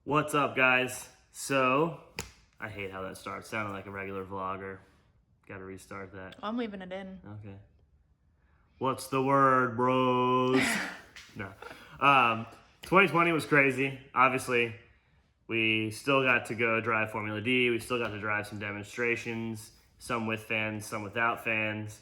What's up, guys? So, I hate how that starts. Sounded like a regular vlogger. Gotta restart that. I'm leaving it in. Okay. What's the word, bros? No. 2020 was crazy. Obviously, we still got to go drive Formula D. We still got to drive some demonstrations, some with fans, some without fans.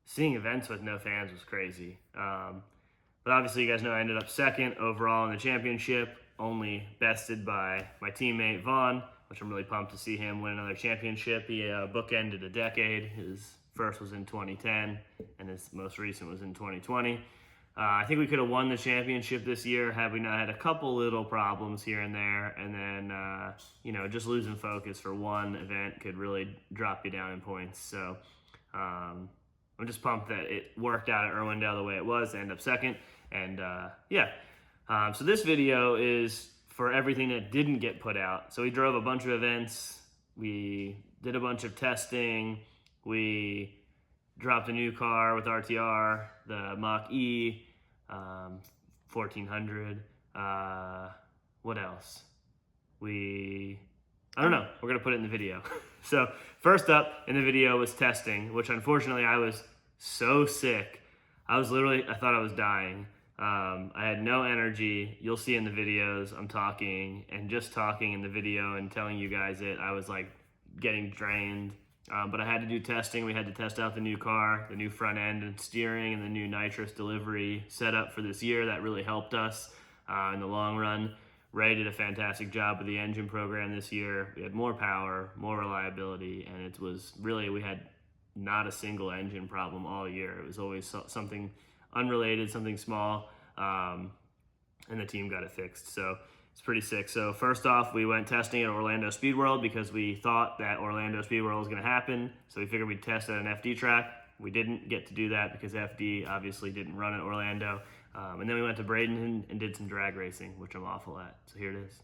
Seeing events with no fans was crazy. But obviously, you guys know I ended up second overall in the championship, only bested by my teammate Vaughn, which I'm really pumped to see him win another championship. He bookended a decade. His first was in 2010, and his most recent was in 2020. I think we could have won the championship this year had we not had a couple little problems here and there, and then just losing focus for one event could really drop you down in points. So I'm just pumped that it worked out at Irwindale the way it was to end up second. And so this video is for everything that didn't get put out. So we drove a bunch of events, we did a bunch of testing, we dropped a new car with RTR, the Mach-E, 1400. What else? I don't know. We're gonna put it in the video. So first up in the video was testing, which unfortunately I was so sick. I thought I was dying. I had no energy. You'll see in the videos I'm talking and just talking in the video and telling you guys it. I was like getting drained. But I had to do testing. We had to test out the new car, the new front end and steering, and the new nitrous delivery setup for this year. That really helped us in the long run. Ray did a fantastic job with the engine program this year. We had more power, more reliability, and it was really, we had not a single engine problem all year. It was always something unrelated, something small, and the team got it fixed. So it's pretty sick. So first off, we went testing at Orlando Speed World because we thought that Orlando Speed World was going to happen. So we figured we'd test at an FD track. We didn't get to do that because FD obviously didn't run at Orlando. And then we went to Bradenton and did some drag racing, which I'm awful at. So here it is.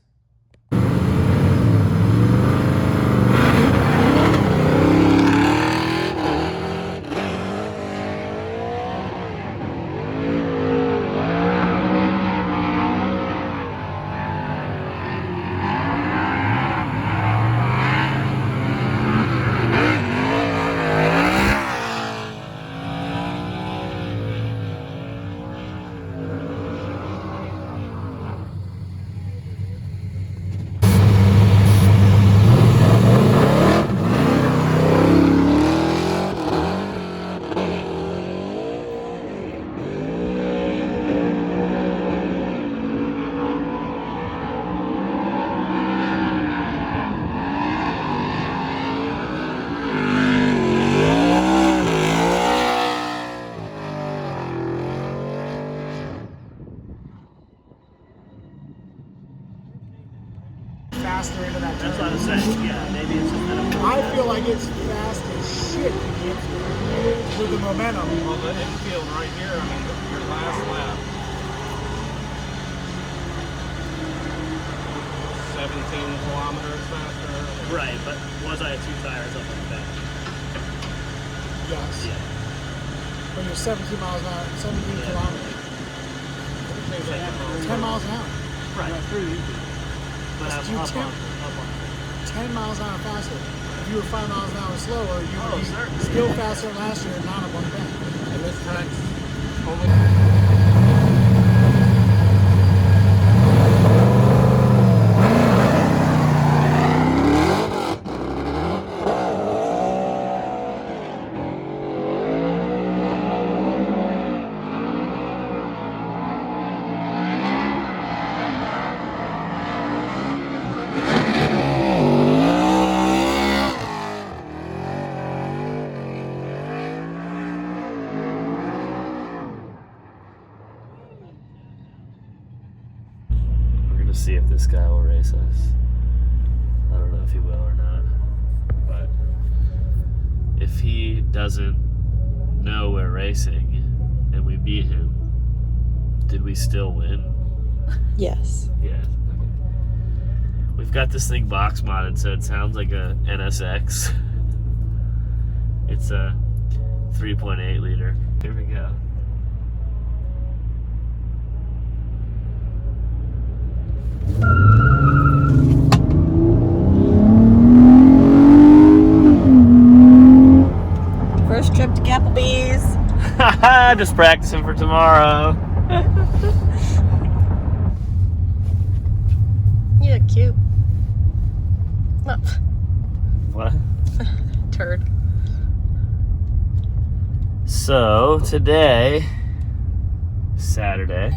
Faster into that turn. That's what I was saying. Yeah, maybe it's just I feel like it's fast as shit to get with the momentum. Well, the infield right here, I mean, your last lap. 17 kilometers faster. right, but was I at 2 tires up on the back? Yes. Yeah. When you're 17 miles an hour, 17 kilometers. 10 miles an hour. Right. But I'm You up on 10 miles an hour faster. If you were 5 miles an hour slower, you would be certainly. still faster than last year and not up on the back. And this track's only... see if this guy will race us. I don't know if he will or not, but if he doesn't know we're racing and we beat him, did we still win? Yes. Yeah. Okay. We've got this thing box modded so it sounds like a NSX. It's a 3.8 liter. Here we go. just practicing for tomorrow. You look cute. Oh, What? turd. So today, Saturday.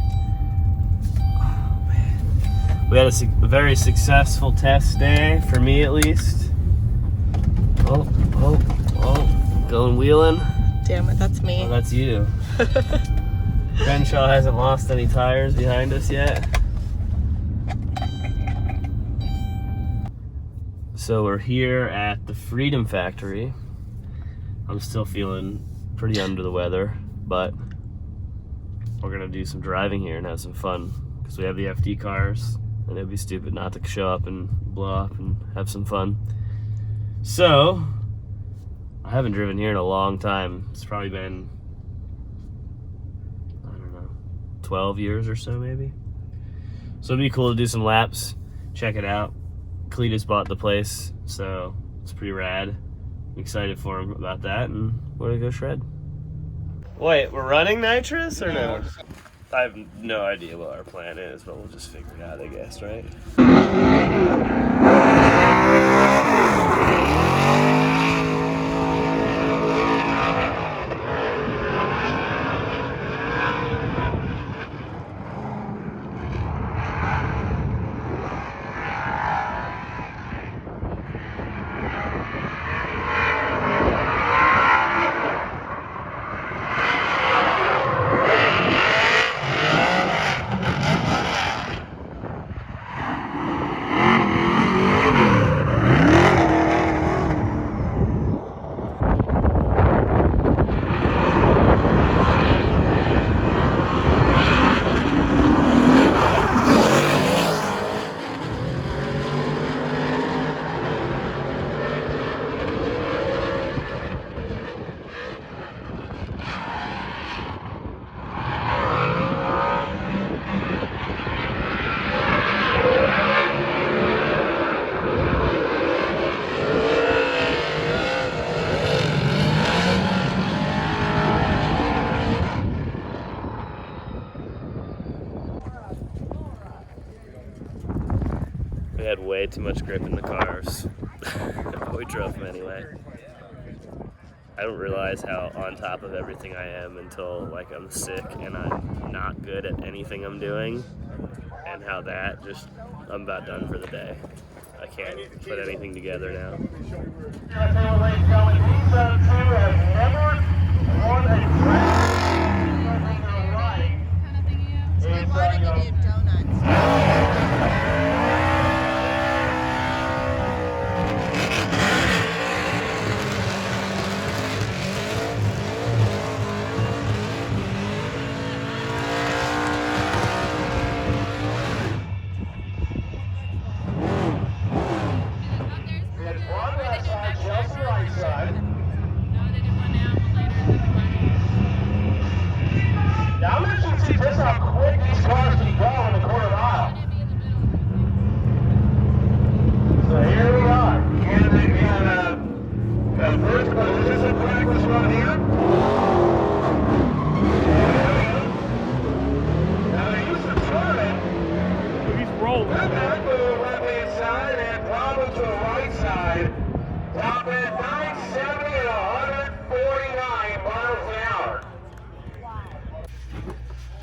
Oh man, we had a very successful test day for me at least. Oh, going wheeling. Damn it, that's me. Oh, that's you. Crenshaw hasn't lost any tires behind us yet. So we're here at the Freedom Factory. I'm still feeling pretty under the weather, but we're gonna do some driving here and have some fun because we have the FD cars and it'd be stupid not to show up and blow up and have some fun. So I haven't driven here in a long time. It's probably been, I don't know, 12 years or so maybe. So it'd be cool to do some laps, check it out. Cletus bought the place, so it's pretty rad. I'm excited for him about that, and we're gonna go shred. Wait, we're running nitrous or no? I have no idea what our plan is, but we'll just figure it out, I guess, right? We had way too much grip in the cars, but we drove them anyway. I don't realize how on top of everything I am until like I'm sick and I'm not good at anything I'm doing, and how that just, I'm about done for the day. I can't put anything together now.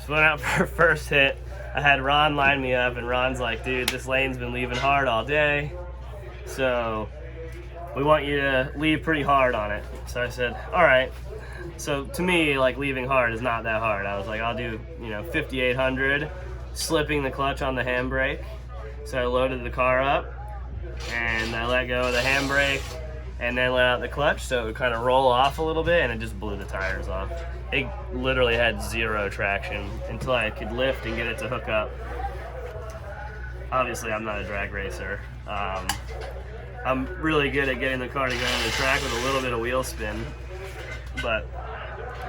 So went out for first hit. I had Ron line me up, and Ron's like, dude, this lane's been leaving hard all day, so we want you to leave pretty hard on it. So I said, all right. So to me, like, leaving hard is not that hard. I was like, I'll do, 5,800, slipping the clutch on the handbrake. So I loaded the car up, and I let go of the handbrake, and then let out the clutch so it would kind of roll off a little bit, and it just blew the tires off. It literally had zero traction until I could lift and get it to hook up. Obviously, I'm not a drag racer. I'm really good at getting the car to go on the track with a little bit of wheel spin, but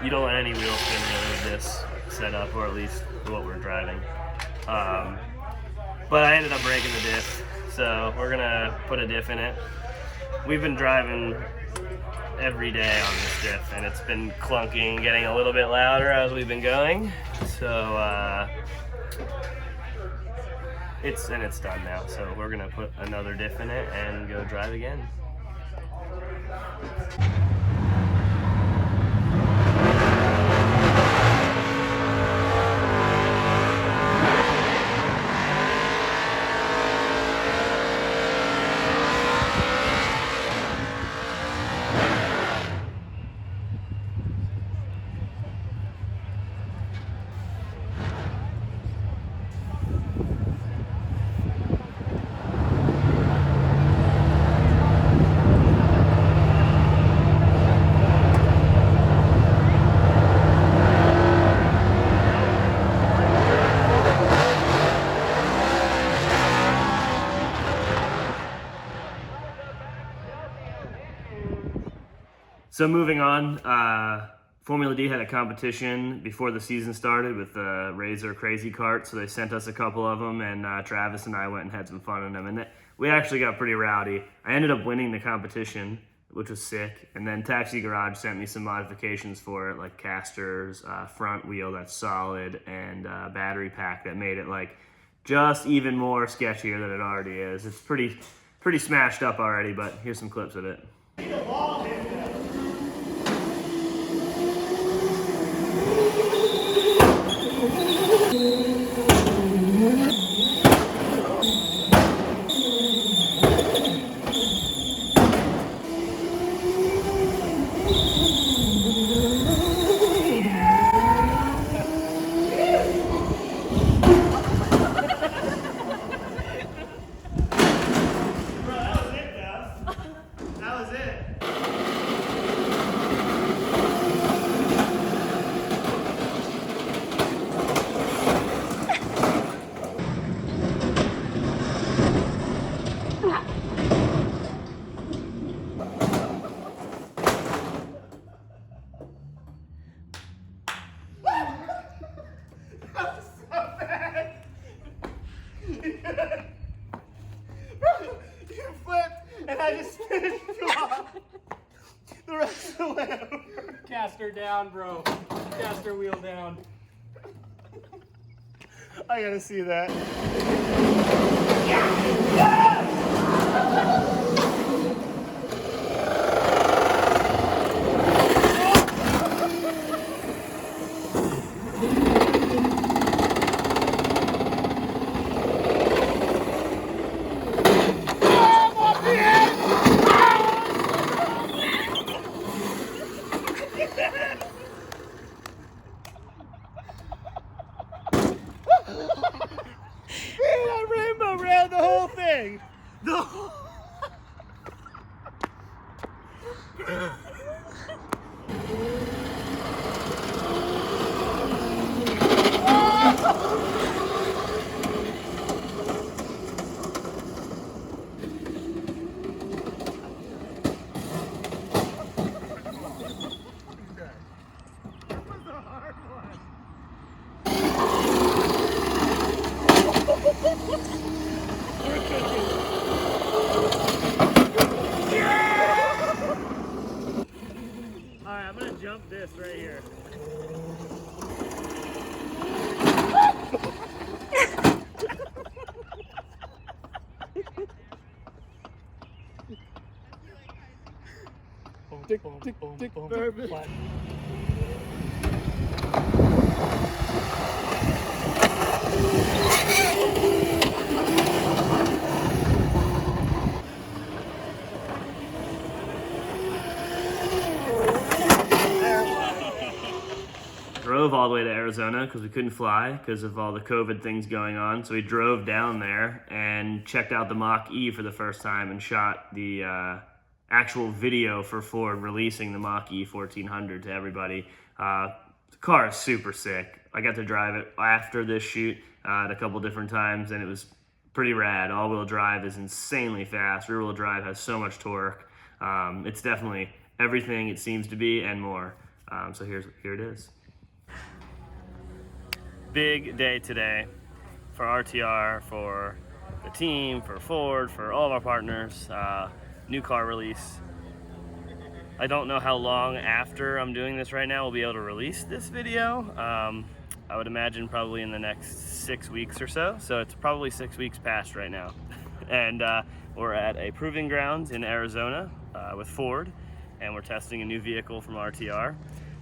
you don't let any wheel spin really with this setup, or at least what we're driving. But I ended up breaking the diff, so we're gonna put a diff in it. We've been driving every day on this diff, and it's been clunking and getting a little bit louder as we've been going. So it's done now. So we're gonna put another diff in it and go drive again. So moving on, Formula D had a competition before the season started with the Razor Crazy Kart, so they sent us a couple of them, and Travis and I went and had some fun in them, and we actually got pretty rowdy. I ended up winning the competition, which was sick, and then Taxi Garage sent me some modifications for it, like casters, front wheel that's solid, and battery pack that made it like just even more sketchier than it already is. It's pretty smashed up already, but here's some clips of it. You flipped, and I just finished you off. The rest of the way over. Caster down, bro. Caster wheel down. I gotta see that. Man, I rainbow ran the whole thing. The whole... Alright, I'm gonna jump this right here. Perfect. Drove all the way to Arizona because we couldn't fly because of all the COVID things going on. So we drove down there and checked out the Mach-E for the first time and shot the actual video for Ford releasing the Mach-E 1400 to everybody. The car is super sick. I got to drive it after this shoot at a couple different times, and it was pretty rad. All-wheel drive is insanely fast. Rear-wheel drive has so much torque. It's definitely everything it seems to be and more. So here it is. Big day today for RTR, for the team, for Ford, for all of our partners. New car release. I don't know how long after I'm doing this right now we'll be able to release this video. I would imagine probably in the next 6 weeks or so. So it's probably 6 weeks past right now. And we're at a proving grounds in Arizona with Ford, and we're testing a new vehicle from RTR.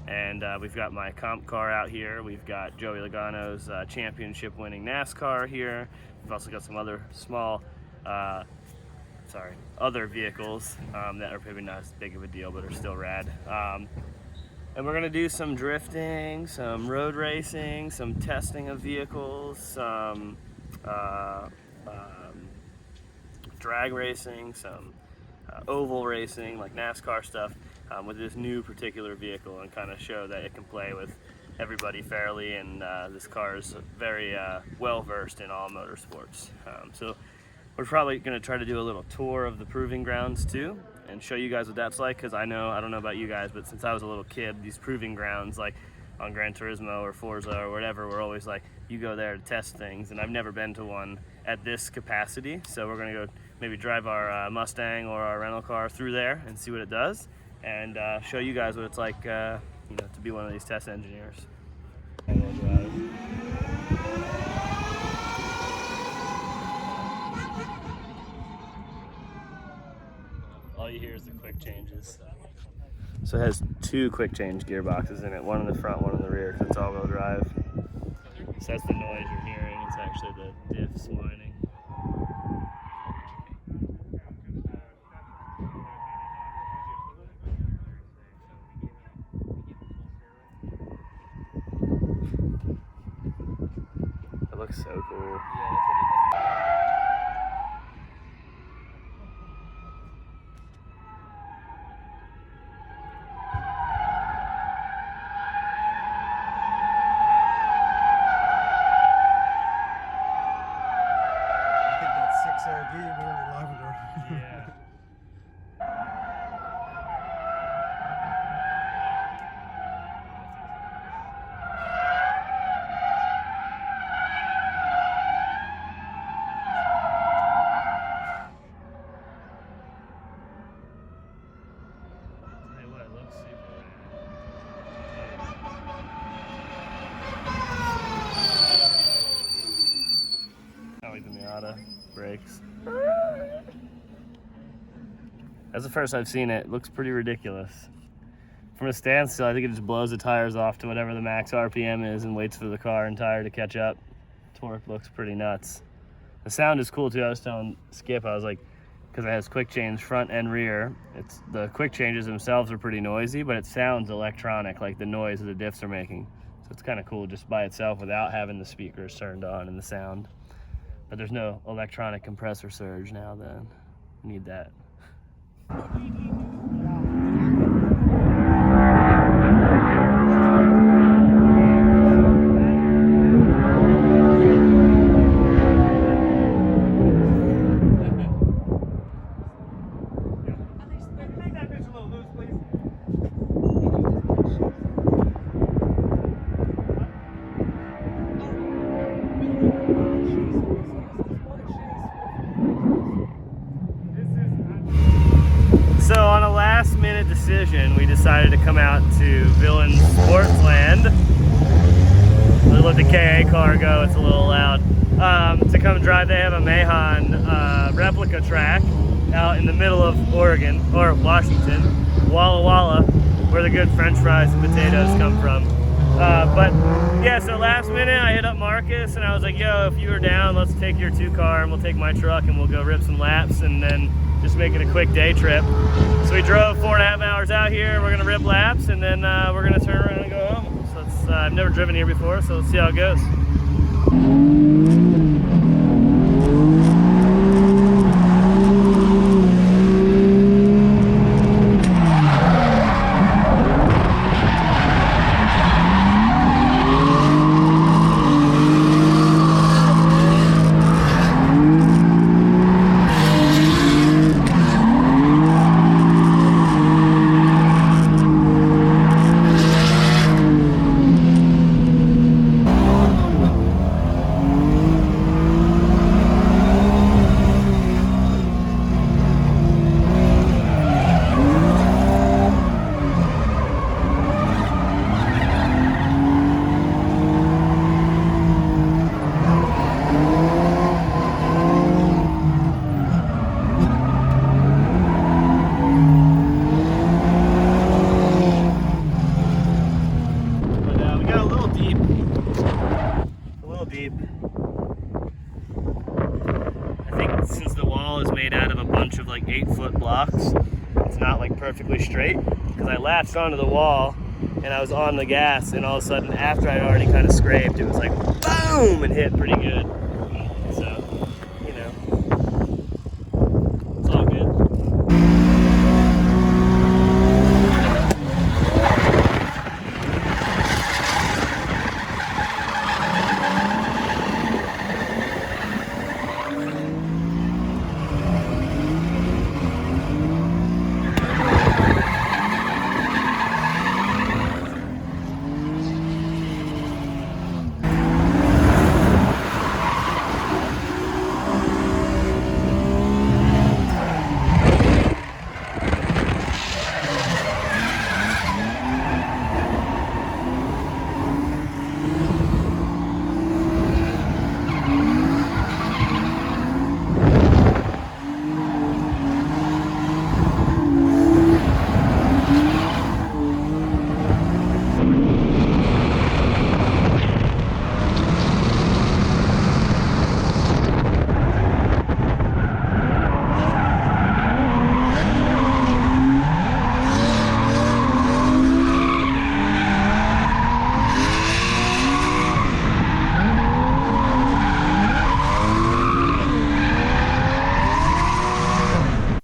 And we've got my comp car out here. We've got Joey Logano's championship winning NASCAR here. We've also got some other small, other vehicles that are maybe not as big of a deal, but are still rad. And we're gonna do some drifting, some road racing, some testing of vehicles, some drag racing, some oval racing, like NASCAR stuff, with this new particular vehicle, and kind of show that it can play with everybody fairly, and this car is very well versed in all motorsports. So we're probably going to try to do a little tour of the proving grounds too, and show you guys what that's like, because I don't know about you guys, but since I was a little kid, these proving grounds, like on Gran Turismo or Forza or whatever, we're always like, you go there to test things, and I've never been to one at this capacity. So we're going to go maybe drive our Mustang or our rental car through there and see what it does, and show you guys what it's like, to be one of these test engineers. All you hear is the quick changes. So it has 2 quick change gearboxes in it, one in the front, one in the rear, because it's all-wheel drive. So that's the noise you're hearing. It's actually the diffs whining. It looks so cool. Yeah. Tell you what, it looks super rad. Not even the auto brakes. That's the first I've seen it. It looks pretty ridiculous. From a standstill, I think it just blows the tires off to whatever the max RPM is and waits for the car and tire to catch up. Torque looks pretty nuts. The sound is cool too. I was telling Skip, I was like, because it has quick change front and rear, the quick changes themselves are pretty noisy, but it sounds electronic, like the noise that the diffs are making. So it's kind of cool just by itself without having the speakers turned on and the sound. But there's no electronic compressor surge now then. Need that. So on a last minute decision, we decided to come out to Villain Sportsland. Let the KA car go, it's a little loud. To come drive, they have a Mahon replica track out in the middle of Oregon, or Washington, Walla Walla, where the good French fries and potatoes come from. But yeah, so last minute I hit up Marcus and I was like, yo, if you were down, let's take your 2 car and we'll take my truck and we'll go rip some laps and then just make it a quick day trip. So we drove 4.5 hours out here. We're gonna rip laps and then we're gonna turn around and go home. So it's, I've never driven here before, so let's see how it goes. made out of a bunch of like 8-foot blocks. It's not like perfectly straight because I latched onto the wall and I was on the gas, and all of a sudden after I'd already kind of scraped, it was like boom and hit pretty good. So, you know, it's all good.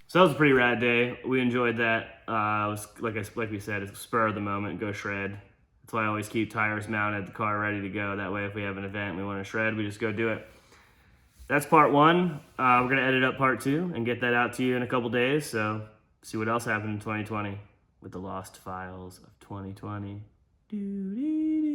So that was a pretty rad day. We enjoyed that. It was like we said, it's spur of the moment, go shred. That's why I always keep tires mounted, the car ready to go. That way, if we have an event we want to shred, we just go do it. That's part one. We're gonna edit up part two and get that out to you in a couple days. So see what else happened in 2020 with the lost files of 2020. Doo-doo-doo.